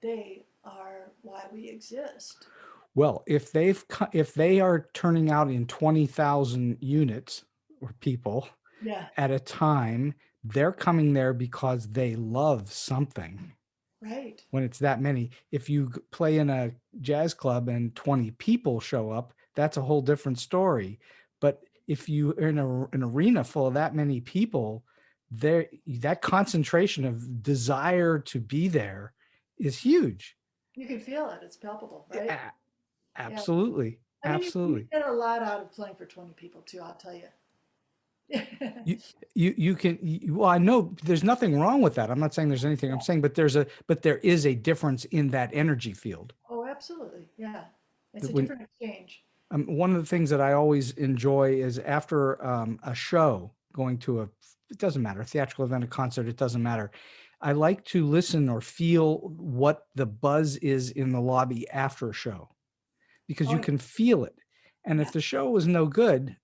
they are why we exist. Well, if they are turning out in 20,000 units or people Yeah, at a time, they're coming there because they love something. right. When it's that many, if you play in a jazz club and 20 people show up, that's a whole different story. But if you are in an arena full of that many people, there, that concentration of desire to be there is huge. You can feel it. It's palpable, right? Yeah, Yeah. absolutely. I mean, you Absolutely. get a lot out of playing for 20 people too, I'll tell you. You you can well, I know there's nothing wrong with that. I'm not saying there's anything. I'm saying, but there is a difference in that energy field. Oh, absolutely. Yeah. It's a When different exchange. one of the things that I always enjoy is after a show, going to it doesn't matter, a theatrical event, a concert, it doesn't matter. I like to listen or feel what the buzz is in the lobby after a show, because Oh, you can feel it. And if yeah. the show was no good,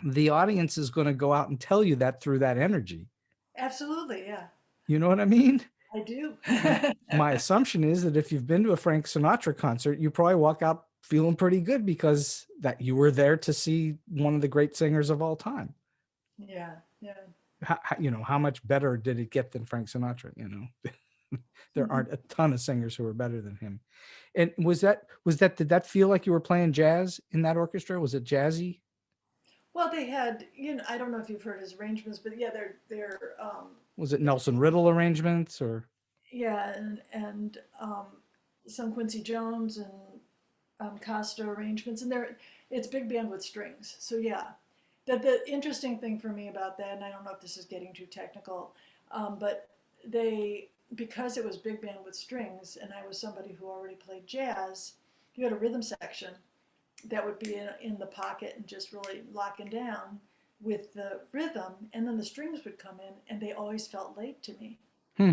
the audience is going to go out and tell you that through that energy. Absolutely. Yeah. You know what I mean? I do. My assumption is that if you've been to a Frank Sinatra concert, you probably walk out feeling pretty good because that you were there to see one of the great singers of all time. Yeah. Yeah. You know, how much better did it get than Frank Sinatra? You know, there aren't a ton of singers who are better than him. And did that feel like you were playing jazz in that orchestra? Was it jazzy? Well, they had, you know, I don't know if you've heard his arrangements, but yeah, they're Was it Nelson Riddle arrangements or? yeah, and some Quincy Jones and Costa arrangements, and it's big band with strings. So yeah, the interesting thing for me about that, and I don't know if this is getting too technical, but they, because it was big band with strings, and I was somebody who already played jazz, you had a rhythm section that would be in the pocket and just really locking down with the rhythm, and then the strings would come in, and they always felt late to me. Hmm.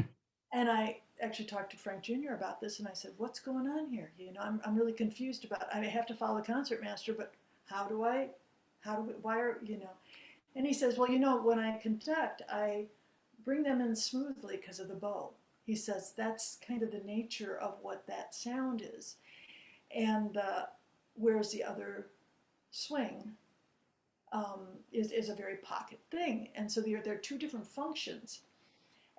And I actually talked to Frank Jr. about this, and I said, "What's going on here? You know, I'm really confused about. I have to follow the concertmaster, but why are you know?" And he says, "Well, you know, when I conduct, I bring them in smoothly because of the bow." He says that's kind of the nature of what that sound is, and whereas the other swing is a very pocket thing, and so there are two different functions.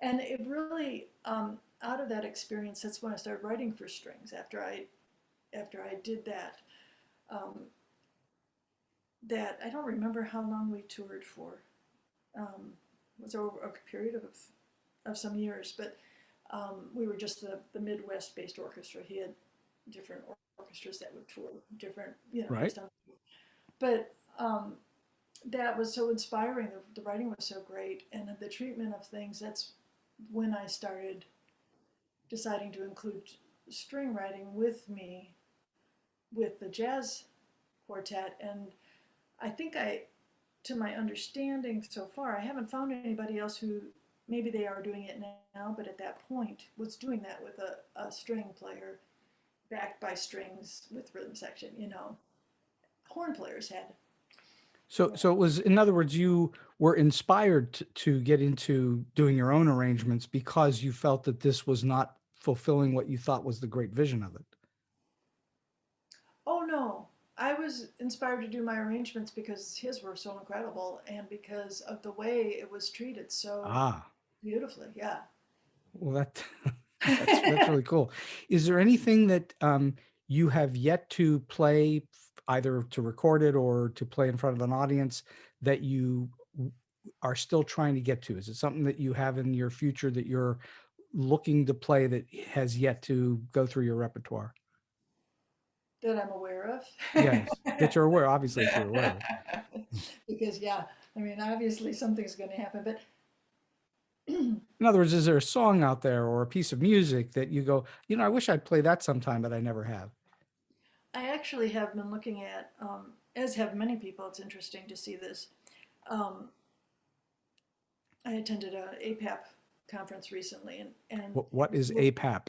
And it really, out of that experience, that's when I started writing for strings. After I did that, um, that I don't remember how long we toured for. It was over a period of some years, but we were just the Midwest-based orchestra. He had different orchestras that would tour different, Right. based on. But that was so inspiring. The writing was so great, and the treatment of things. That's when I started deciding to include string writing with me with the jazz quartet. And I think to my understanding so far, I haven't found anybody else who, maybe they are doing it now, but at that point was doing that with a string player backed by strings with rhythm section. Horn players had. So it was, in other words, you were inspired to get into doing your own arrangements because you felt that this was not fulfilling what you thought was the great vision of it. Oh no, I was inspired to do my arrangements because his were so incredible and because of the way it was treated so Ah, beautifully. Yeah. well, that's really cool. Is there anything that you have yet to play, either to record it or to play in front of an audience, that you are still trying to get to? Is it something that you have in your future that you're looking to play that has yet to go through your repertoire? That I'm aware of. Yes, that you're aware, obviously, that you're aware of it. Because yeah, I mean, obviously something's going to happen, but In other words, is there a song out there or a piece of music that you go, I wish I'd play that sometime, but I never have? I actually have been looking at, as have many people. It's interesting to see this. Um, I attended a APAP conference recently, and What is APAP?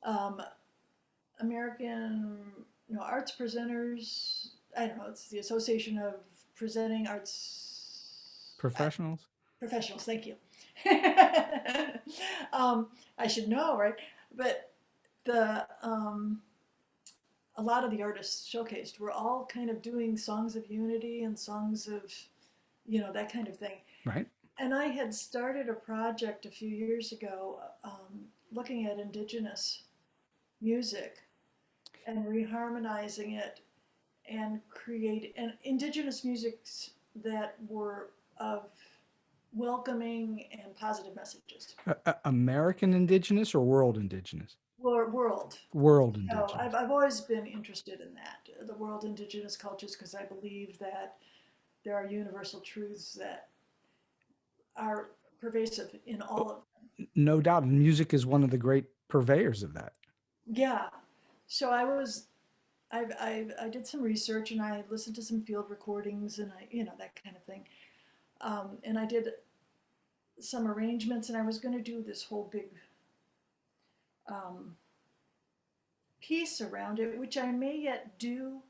um, American, arts presenters. I don't know. It's the Association of Presenting Arts Professionals? Professionals. Thank you. I should know, right? But the a lot of the artists showcased were all kind of doing songs of unity and songs of, that kind of thing. Right. And I had started a project a few years ago, looking at indigenous music and reharmonizing it and create indigenous musics that were of welcoming and positive messages. American Indigenous or world Indigenous? World. World So Indigenous. I've always been interested in that, the world indigenous cultures, because I believe that there are universal truths that are pervasive in all of them. No doubt. And music is one of the great purveyors of that. Yeah. So I did some research and I listened to some field recordings and that kind of thing. And I did some arrangements and I was going to do this whole big piece around it, which I may yet do.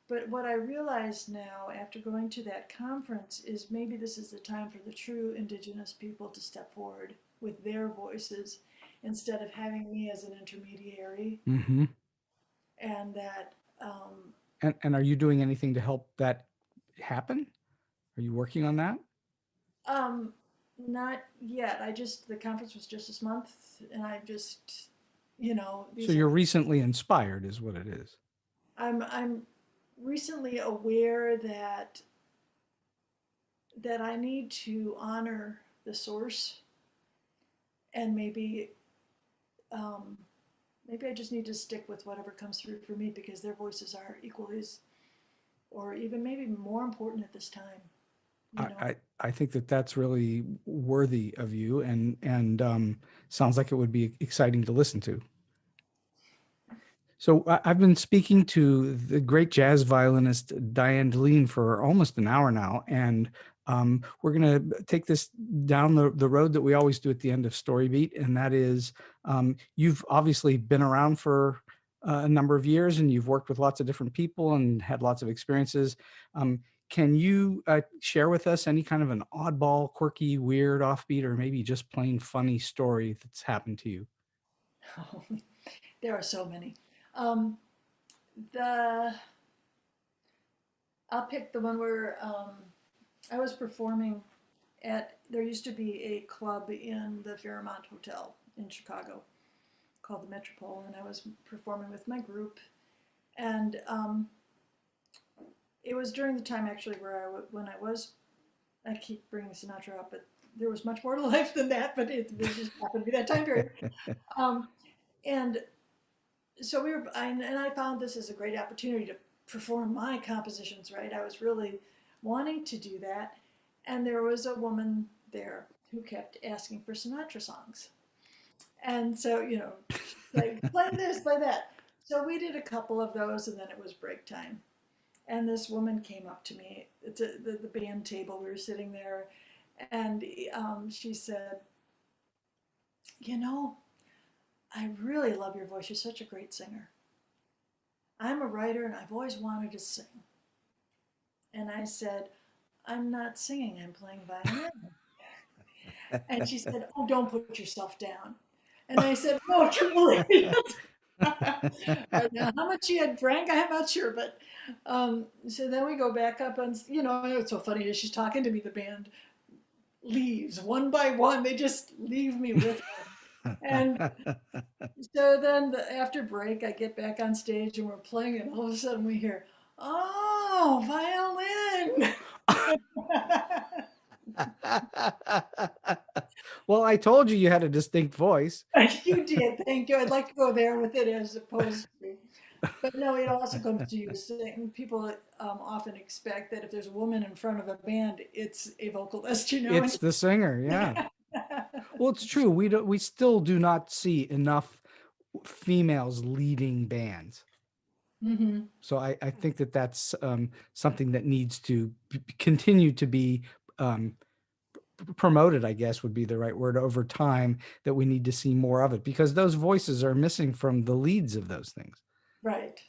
But what I realize now after going to that conference is maybe this is the time for the true indigenous people to step forward with their voices instead of having me as an intermediary. Mm-hmm. And that. And are you doing anything to help that happen? Are you working on that? Not yet. The conference was just this month, and I just, So you're recently inspired, is what it is. I'm recently aware that I need to honor the source, and maybe I just need to stick with whatever comes through for me because their voices are equally as, or even maybe more important at this time. I think that's really worthy of you, and sounds like it would be exciting to listen to. So I've been speaking to the great jazz violinist Diane Delin for almost an hour now, and we're going to take this down the road that we always do at the end of StoryBeat, and that is you've obviously been around for a number of years, and you've worked with lots of different people and had lots of experiences. Can you share with us any kind of an oddball, quirky, weird, offbeat, or maybe just plain funny story that's happened to you? Oh, there are so many. Um, the I'll pick the one where I was performing there used to be a club in the Fairmont Hotel in Chicago called the Metropole, and I was performing with my group, and it was during the time actually when I keep bringing Sinatra up, but there was much more to life than that, but it just happened to be that time period. And so and I found this as a great opportunity to perform my compositions, right? I was really wanting to do that. And there was a woman there who kept asking for Sinatra songs. And so, like, play this, play that. So we did a couple of those, and then it was break time. And this woman came up to me at the band table. We were sitting there, and she said, "You know, I really love your voice. You're such a great singer. I'm a writer, and I've always wanted to sing." And I said, "I'm not singing, I'm playing violin." And she said, "Oh, don't put yourself down." And I said, "No, truly." Now, how much she had drank, I'm not sure, but so then we go back up, and it's so funny as she's talking to me, the band leaves one by one. They just leave me with her. And so then after break, I get back on stage and we're playing, and all of a sudden we hear, "Oh, violin." Well, I told you had a distinct voice. You did, thank you. I'd like to go there with it as opposed to, but no, it also comes to you saying people often expect that if there's a woman in front of a band, it's a vocalist. It's the singer, yeah. Well, it's true. We still do not see enough females leading bands. Mm-hmm. So I think that's something that needs to continue to be promoted, I guess would be the right word, over time, that we need to see more of it, because those voices are missing from the leads of those things. Right.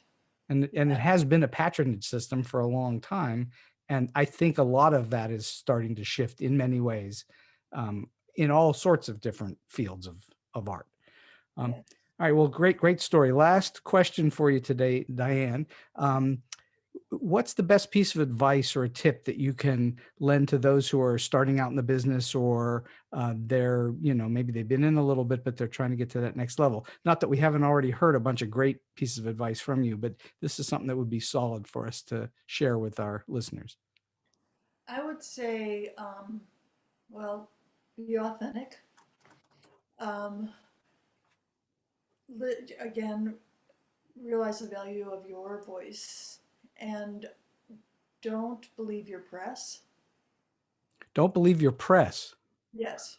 And it has been a patronage system for a long time. And I think a lot of that is starting to shift in many ways, in all sorts of different fields of art. All right, well, great story. Last question for you today, Diane. What's the best piece of advice or a tip that you can lend to those who are starting out in the business, or they're, maybe they've been in a little bit, but they're trying to get to that next level? Not that we haven't already heard a bunch of great pieces of advice from you, but this is something that would be solid for us to share with our listeners. I would say, well, be authentic. Um, again, realize the value of your voice, and don't believe your press. Don't believe your press. Yes,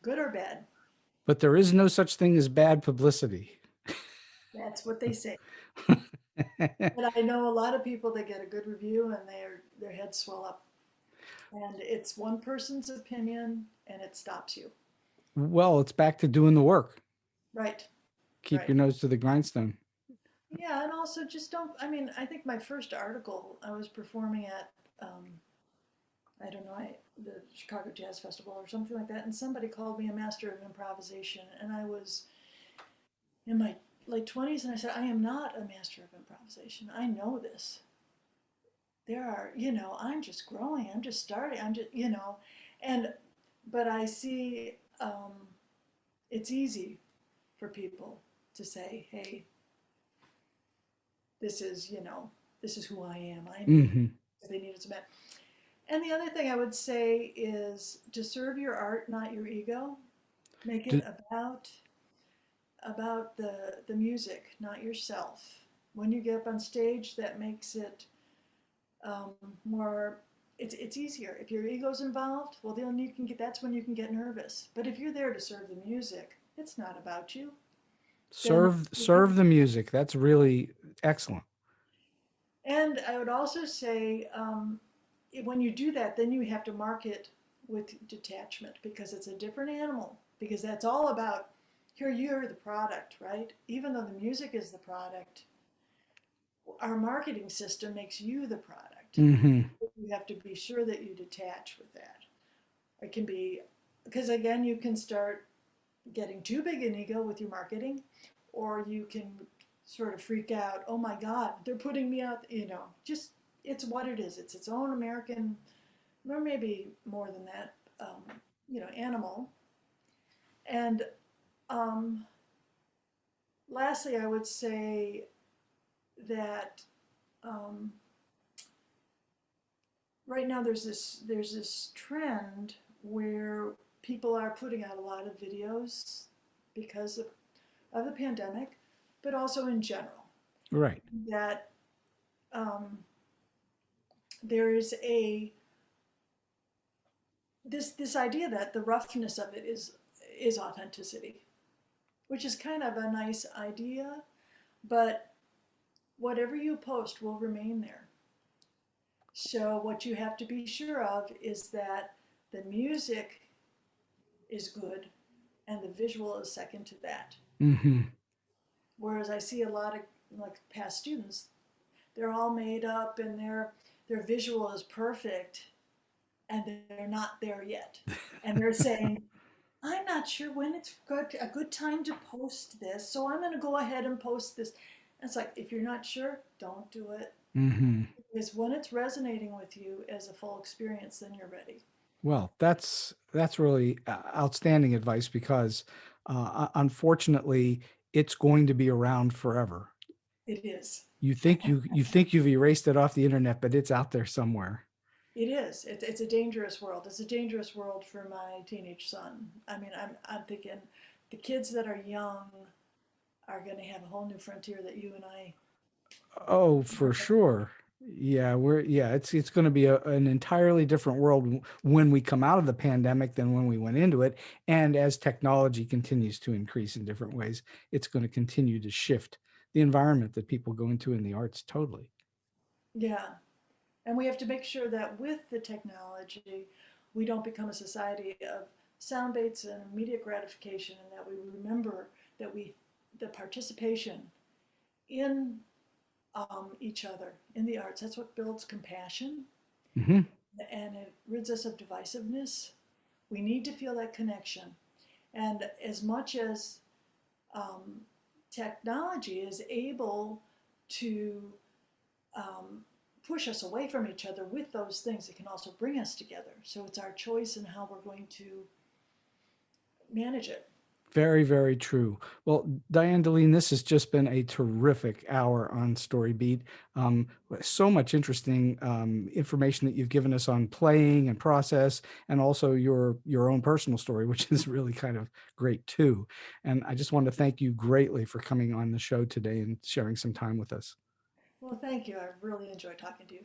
good or bad. But there is no such thing as bad publicity. That's what they say. But I know a lot of people that get a good review and their heads swell up. And it's one person's opinion and it stops you. Well, it's back to doing the work. Right. Keep Right. your nose to the grindstone. Yeah, and also just don't, I think my first article, I was performing at, I don't know, the Chicago Jazz Festival or something like that, and somebody called me a master of improvisation, and I was in my late 20s, and I said, I am not a master of improvisation. I know this. There are, I'm just growing, I'm just starting, and, but I see it's easy for people to say, hey, this is, this is who I am. I'm Mm-hmm. they need it to met. And the other thing I would say is to serve your art, not your ego. Make it about the music, not yourself. When you get up on stage, that makes it more. It's easier. If your ego's involved, well, then you can get. That's when you can get nervous. But if you're there to serve the music, it's not about you. Serve the music. That's really excellent. And I would also say, when you do that, then you have to market with detachment, because it's a different animal. Because that's all about, here you're the product, right? Even though the music is the product, our marketing system makes you the product. Mm-hmm. You have to be sure that you detach with that. It can be, because again, you can start getting too big an ego with your marketing, or you can sort of freak out. Oh my God, they're putting me out. Just it's what it is. It's its own American, or maybe more than that, animal. And lastly, I would say that right now there's this trend where people are putting out a lot of videos because of the pandemic, but also in general. Right. That there is this idea that the roughness of it is authenticity, which is kind of a nice idea, but whatever you post will remain there. So what you have to be sure of is that the music is good and the visual is second to that. Mm-hmm. Whereas I see a lot of like past students, they're all made up and their visual is perfect and they're not there yet. And they're saying, I'm not sure when it's a good time to post this, so I'm going to go ahead and post this. And it's like, if you're not sure, don't do it. Mm-hmm. Because when it's resonating with you as a full experience, then you're ready. Well, that's really outstanding advice because unfortunately, it's going to be around forever. It is. You think you've erased it off the internet, but it's out there somewhere. It is. It's a dangerous world. It's a dangerous world for my teenage son. I mean, I'm thinking the kids that are young are going to have a whole new frontier that you and I. Oh, for sure. Yeah, it's going to be an entirely different world when we come out of the pandemic than when we went into it. And as technology continues to increase in different ways, it's going to continue to shift the environment that people go into in the arts totally. Yeah. And we have to make sure that with the technology, we don't become a society of sound baits and immediate gratification, and that we remember that the participation in each other in the arts, that's what builds compassion, Mm-hmm. and it rids us of divisiveness. We need to feel that connection. And as much as technology is able to push us away from each other with those things, it can also bring us together. So it's our choice in how we're going to manage it. Very, very true. Well, Diane Delin, this has just been a terrific hour on StoryBeat. So much interesting information that you've given us on playing and process, and also your own personal story, which is really kind of great too. And I just want to thank you greatly for coming on the show today and sharing some time with us. Well, thank you. I really enjoyed talking to you.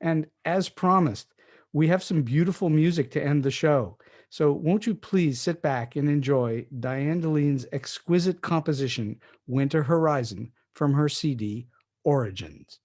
And as promised, we have some beautiful music to end the show. So won't you please sit back and enjoy Diane Delin's exquisite composition, Winter Horizon, from her CD, Origins.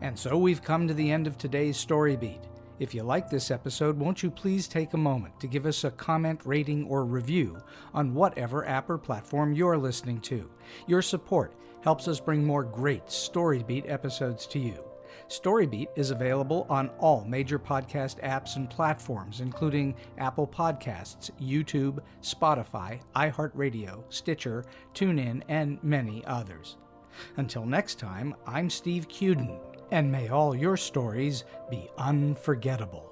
And so we've come to the end of today's Story Beat. If you like this episode, won't you please take a moment to give us a comment, rating, or review on whatever app or platform you're listening to? Your support helps us bring more great Story Beat episodes to you. Story Beat is available on all major podcast apps and platforms, including Apple Podcasts, YouTube, Spotify, iHeartRadio, Stitcher, TuneIn, and many others. Until next time, I'm Steve Cuden, and may all your stories be unforgettable.